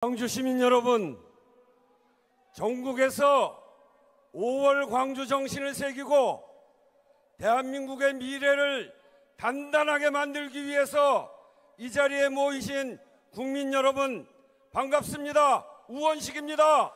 광주 시민 여러분, 전국에서 5월 광주 정신을 새기고 대한민국의 미래를 단단하게 만들기 위해서 이 자리에 모이신 국민 여러분 반갑습니다. 우원식입니다.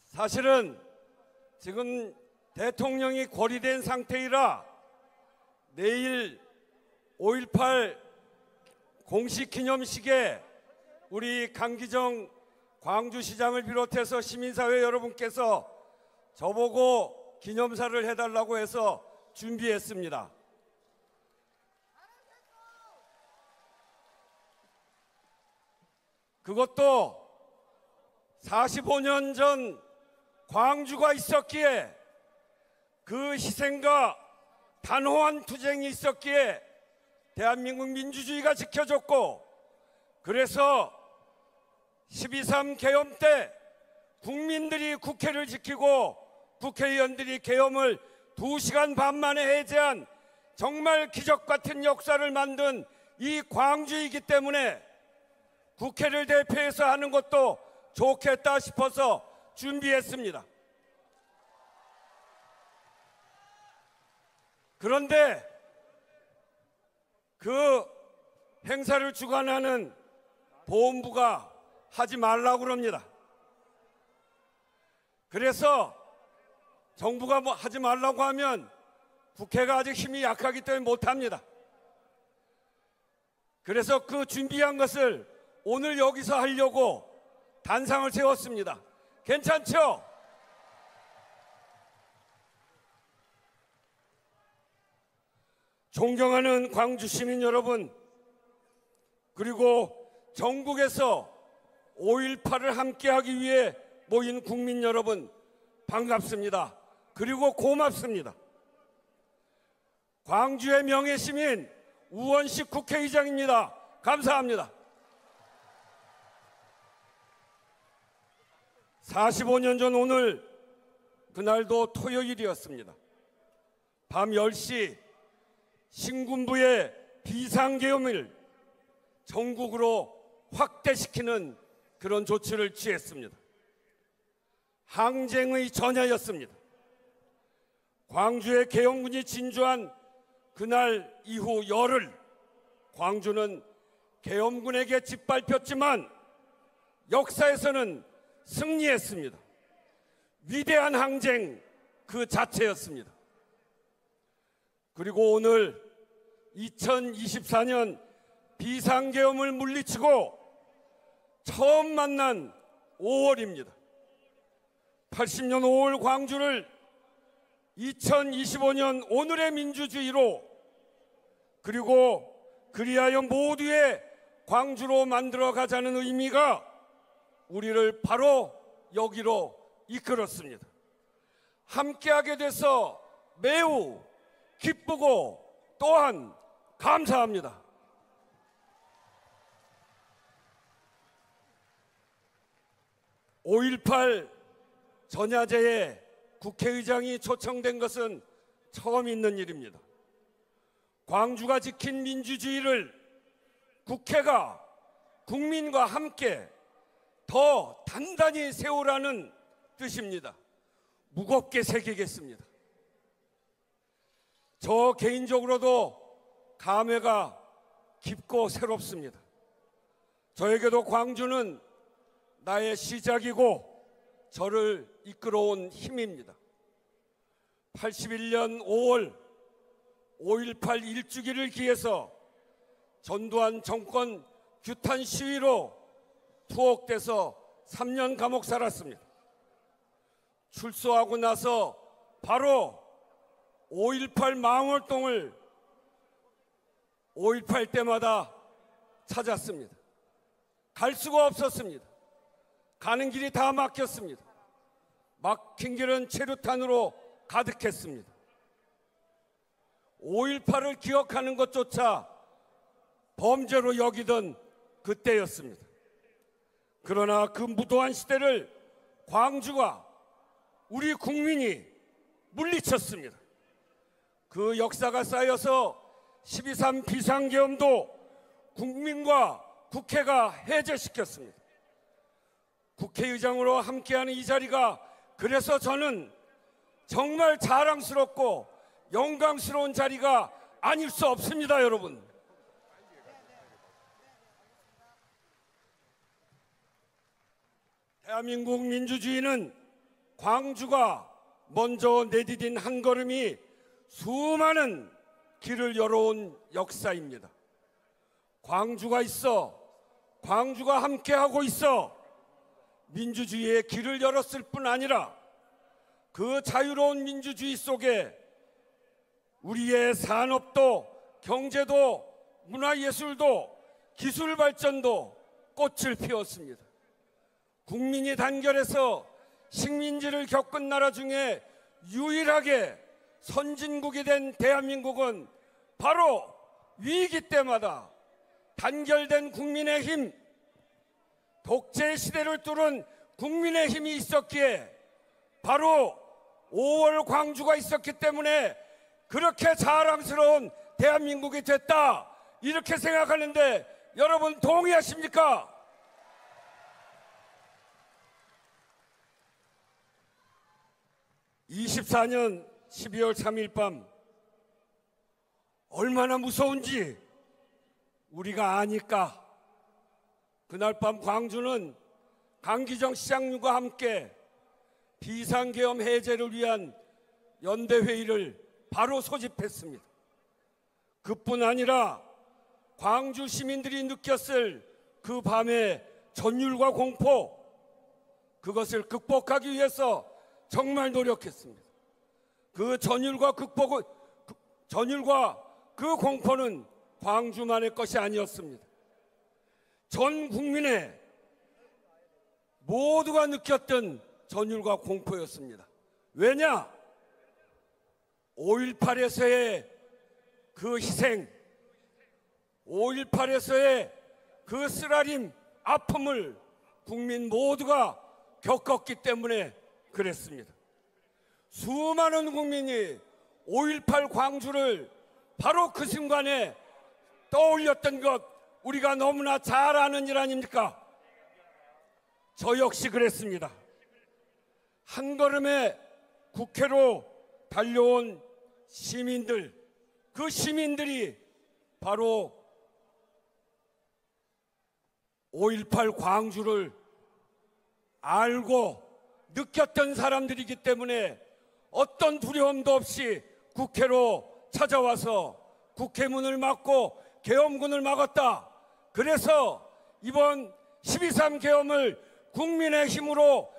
사실은 지금 대통령이 고리된 상태이라 내일 5.18 공식 기념식에 우리 강기정 광주시장을 비롯해서 시민사회 여러분께서 저보고 기념사를 해달라고 해서 준비했습니다. 그것도 45년 전 광주가 있었기에 그 희생과 단호한 투쟁이 있었기에 대한민국 민주주의가 지켜졌고, 그래서 12.3 계엄 때 국민들이 국회를 지키고 국회의원들이 계엄을 2시간 반 만에 해제한 정말 기적 같은 역사를 만든 이 광주이기 때문에 국회를 대표해서 하는 것도 좋겠다 싶어서 준비했습니다. 그런데 그 행사를 주관하는 보훈부가 하지 말라고 그럽니다. 그래서 정부가 하지 말라고 하면 국회가 아직 힘이 약하기 때문에 못합니다. 그래서 그 준비한 것을 오늘 여기서 하려고 단상을 세웠습니다. 괜찮죠? 존경하는 광주 시민 여러분, 그리고 전국에서 5.18을 함께하기 위해 모인 국민 여러분 반갑습니다. 그리고 고맙습니다. 광주의 명예시민 우원식 국회의장입니다. 감사합니다. 45년 전 오늘, 그날도 토요일이었습니다. 밤 10시 신군부의 비상계엄을 전국으로 확대시키는 그런 조치를 취했습니다. 항쟁의 전야였습니다. 광주의 계엄군이 진주한 그날 이후 열흘, 광주는 계엄군에게 짓밟혔지만 역사에서는 승리했습니다. 위대한 항쟁 그 자체였습니다. 그리고 오늘 2024년 비상계엄을 물리치고 처음 만난 5월입니다. 80년 5월 광주를 2025년 오늘의 민주주의로, 그리고 그리하여 모두의 광주로 만들어 가자는 의미가 우리를 바로 여기로 이끌었습니다. 함께하게 돼서 매우 기쁘고 또한 감사합니다. (5.18) 전야제에 국회의장이 초청된 것은 처음 있는 일입니다. 광주가 지킨 민주주의를 국회가 국민과 함께 더 단단히 세우라는 뜻입니다. 무겁게 새기겠습니다. 저 개인적으로도 감회가 깊고 새롭습니다. 저에게도 광주는 나의 시작이고 저를 이끌어온 힘입니다. 81년 5월 5.18 일주기를 기해서 전두환 정권 규탄 시위로 투옥돼서 3년 감옥 살았습니다. 출소하고 나서 바로 5.18 망월동을 5.18 때마다 찾았습니다. 갈 수가 없었습니다. 가는 길이 다 막혔습니다. 막힌 길은 체류탄으로 가득했습니다. 5.18을 기억하는 것조차 범죄로 여기던 그때였습니다. 그러나 그 무도한 시대를 광주가, 우리 국민이 물리쳤습니다. 그 역사가 쌓여서 12.3 비상계엄도 국민과 국회가 해제시켰습니다. 국회의장으로 함께하는 이 자리가 그래서 저는 정말 자랑스럽고 영광스러운 자리가 아닐 수 없습니다, 여러분. 대한민국 민주주의는 광주가 먼저 내디딘 한 걸음이 수많은 길을 열어온 역사입니다. 광주가 있어, 광주가 함께하고 있어 민주주의의 길을 열었을 뿐 아니라 그 자유로운 민주주의 속에 우리의 산업도 경제도 문화예술도 기술발전도 꽃을 피웠습니다. 국민이 단결해서 식민지를 겪은 나라 중에 유일하게 선진국이 된 대한민국은 바로 위기 때마다 단결된 국민의 힘, 독재 시대를 뚫은 국민의 힘이 있었기에 바로 5월 광주가 있었기 때문에 그렇게 자랑스러운 대한민국이 됐다, 이렇게 생각하는데 여러분 동의하십니까? (24년 12월 3일) 밤 얼마나 무서운지 우리가 아니까 그날 밤 광주는 강기정 시장님과 함께 비상계엄 해제를 위한 연대회의를 바로 소집했습니다. 그뿐 아니라 광주 시민들이 느꼈을 그 밤의 전율과 공포, 그것을 극복하기 위해서 정말 노력했습니다. 그 전율과 그 공포는 광주만의 것이 아니었습니다. 전 국민의 모두가 느꼈던 전율과 공포였습니다. 왜냐? 5.18에서의 그 희생, 5.18에서의 그 쓰라림, 아픔을 국민 모두가 겪었기 때문에 그랬습니다. 수많은 국민이 5.18 광주를 바로 그 순간에 떠올렸던 것, 우리가 너무나 잘 아는 일 아닙니까? 저 역시 그랬습니다. 한 걸음에 국회로 달려온 시민들, 그 시민들이 바로 5.18 광주를 알고 느꼈던 사람들이기 때문에 어떤 두려움도 없이 국회로 찾아와서 국회 문을 막고 계엄군을 막았다. 그래서 이번 12.3 계엄을 국민의 힘으로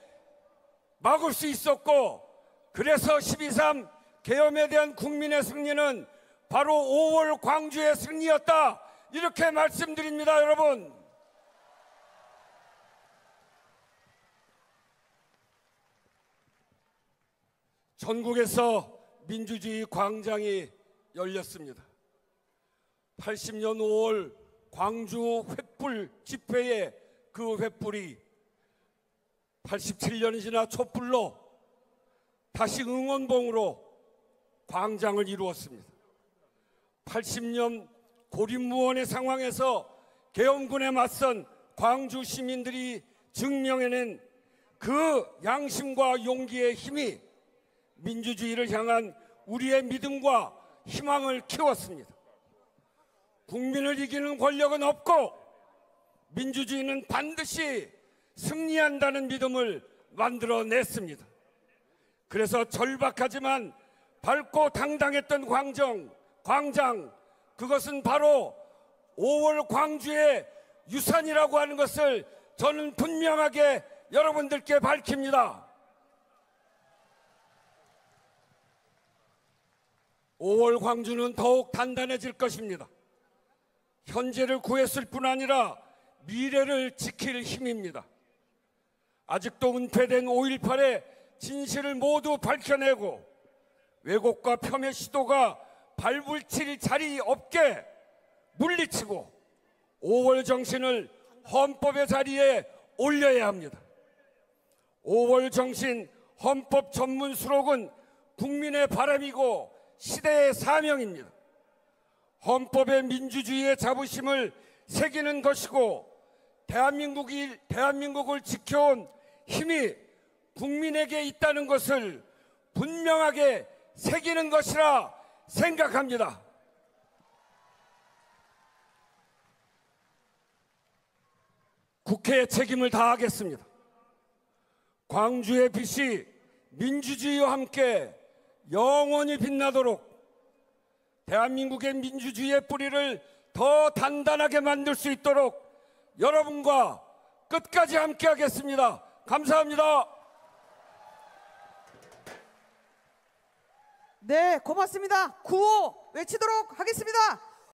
막을 수 있었고, 그래서 12.3 계엄에 대한 국민의 승리는 바로 5월 광주의 승리였다, 이렇게 말씀드립니다. 여러분, 전국에서 민주주의 광장이 열렸습니다. 80년 5월 광주 횃불 집회의 그 횃불이 87년이 지나 촛불로 다시 응원봉으로 광장을 이루었습니다. 80년 고립무원의 상황에서 계엄군에 맞선 광주 시민들이 증명해낸 그 양심과 용기의 힘이 민주주의를 향한 우리의 믿음과 희망을 키웠습니다. 국민을 이기는 권력은 없고 민주주의는 반드시 승리한다는 믿음을 만들어냈습니다. 그래서 절박하지만 밝고 당당했던 광장, 그것은 바로 5월 광주의 유산이라고 하는 것을 저는 분명하게 여러분들께 밝힙니다. 5월 광주는 더욱 단단해질 것입니다. 현재를 구했을 뿐 아니라 미래를 지킬 힘입니다. 아직도 은폐된 5.18의 진실을 모두 밝혀내고 왜곡과 폄훼 시도가 발붙일 자리 없게 물리치고 5월 정신을 헌법의 자리에 올려야 합니다. 5월 정신 헌법 전문 수록은 국민의 바람이고 시대의 사명입니다. 헌법의 민주주의의 자부심을 새기는 것이고 대한민국을 지켜온 힘이 국민에게 있다는 것을 분명하게 새기는 것이라 생각합니다. 국회의 책임을 다하겠습니다. 광주의 빛이 민주주의와 함께 영원히 빛나도록 대한민국의 민주주의의 뿌리를 더 단단하게 만들 수 있도록 여러분과 끝까지 함께하겠습니다. 감사합니다. 네, 고맙습니다. 구호 외치도록 하겠습니다.